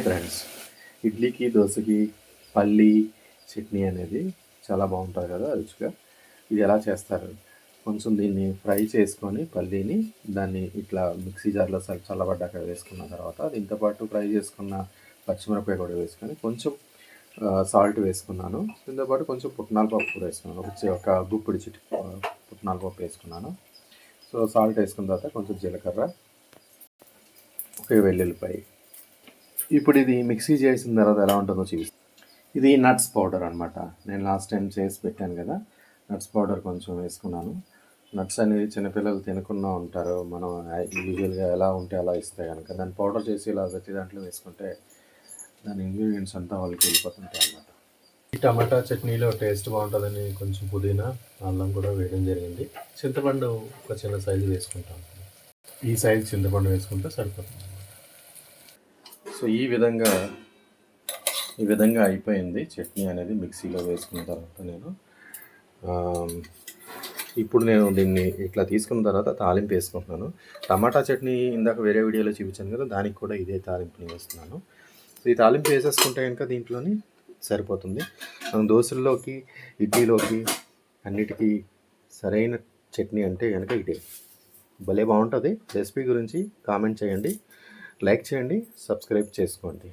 Friends, ఇడ్లీకి దోశకి పల్లీ చట్నీ అనేది చాలా బాగుంటుంది కదా రుచిగా. ఇది ఎలా చేస్తారు? కొంచెం దీన్ని ఫ్రై చేసుకొని పల్లీని దాన్ని ఇట్లా మిక్సీ జార్లో చల్లబడ్డాక వేసుకున్న తర్వాత దీంతోపాటు ఫ్రై చేసుకున్న పచ్చిమిరపకాయ కూడా వేసుకొని కొంచెం సాల్ట్ వేసుకున్నాను. దీంతోపాటు కొంచెం పుట్నాల పప్పు కూడా వేసుకున్నాను. ఒక గుప్పిడి పుట్నాల పప్పు వేసుకున్నాను. సో సాల్ట్ వేసుకున్న తర్వాత కొంచెం జీలకర్ర, ఒక వెల్లుల్లిపాయ. ఇప్పుడు ఇది మిక్సీ చేసిన తర్వాత ఎలా ఉంటుందో చూపిస్తాను. ఇది నట్స్ పౌడర్ అనమాట. నేను లాస్ట్ టైం చేసి పెట్టాను కదా, నట్స్ పౌడర్ కొంచెం వేసుకున్నాను. నట్స్ అనేది చిన్నపిల్లలు తినకుండా ఉంటారు. మనం యూజువల్గా ఎలా ఉంటే అలా ఇస్తే కనుక దాన్ని పౌడర్ చేసి ఇలా ప్రతి దాంట్లో వేసుకుంటే దాని ఇంగ్రీడియంట్స్ అంతా వాళ్ళకి వెళ్ళిపోతుంటాయి అన్నమాట. ఈ టమాటా చట్నీలో టేస్ట్ బాగుంటుందని కొంచెం పుదీనా, అల్లం కూడా వేయడం జరిగింది. చింతపండు ఒక చిన్న సైజు వేసుకుంటాం. ఈ సైజు చింతపండు వేసుకుంటే సరిపోతుంది. సో ఈ విధంగా అయిపోయింది చట్నీ అనేది మిక్సీలో వేసుకున్న తర్వాత ఇప్పుడు నేను దీన్ని ఇట్లా తీసుకున్న తర్వాత తాలింపు వేసుకుంటున్నాను. టమాటా చట్నీ ఇందాక వేరే వీడియోలో చూపించాను కదా, దానికి కూడా ఇదే తాలింపుని వేస్తున్నాను. సో ఈ తాలింపు వేసేసుకుంటే కనుక దీంట్లోని సరిపోతుంది. మనం దోశల్లోకి, ఇడ్లీలోకి అన్నిటికీ సరైన చట్నీ అంటే కనుక ఇదే. భలే బాగుంటుంది. రెసిపీ గురించి కామెంట్ చేయండి, లైక్ చేయండి, సబ్స్క్రైబ్ చేసుకోండి.